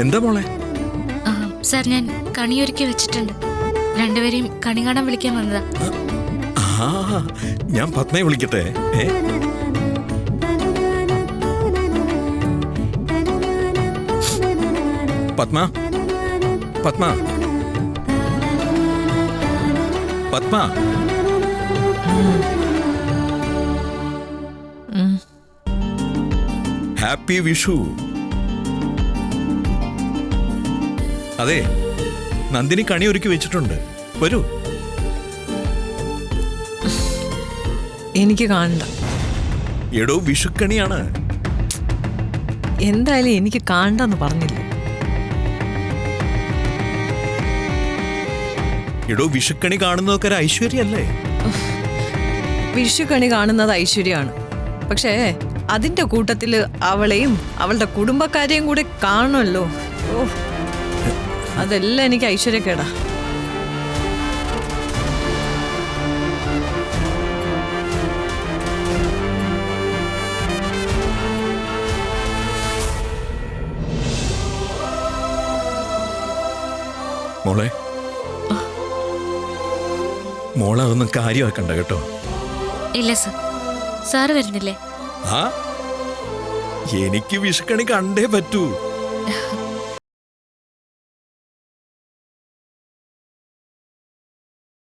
എന്താ മോളെ? സാർ, ഞാൻ കണിയൊരുക്കി വെച്ചിട്ടുണ്ട്. രണ്ടുപേരെയും കണി കാണാൻ വിളിക്കാൻ വന്നതാ. ഞാൻ പത്മയെ വിളിക്കട്ടെ? പത്മ, പത്മ, പത്മ. ഹാപ്പി വിഷു. അതെ, നന്ദിനി കണി ഒരുക്കി വെച്ചിട്ടുണ്ട്. വരൂ. എനിക്ക് കാണണ്ട. എടോ, വിഷുക്കണിയാണ്. എന്തായാലും എനിക്ക് കാണണ്ടെന്ന് പറഞ്ഞില്ലേ? എടോ, വിഷുക്കണി കാണുന്നതൊക്കെ ഒരു ഐശ്വര്യല്ലേ? വിഷുക്കണി കാണുന്നത് ഐശ്വര്യമാണ്. പക്ഷേ അതിന്റെ കൂട്ടത്തില് അവളെയും അവളുടെ കുടുംബക്കാരെയും കൂടെ കാണുമല്ലോ. ഓ, അതെല്ലാം എനിക്ക് ഐശ്വര്യക്കേടാ. മോളെ അതൊന്നും കാര്യമാക്കണ്ട കേട്ടോ. ഇല്ല സർ, സാറ് വരുന്നില്ലേ? എനിക്ക് വിഷുക്കണി കണ്ടേ പറ്റൂ.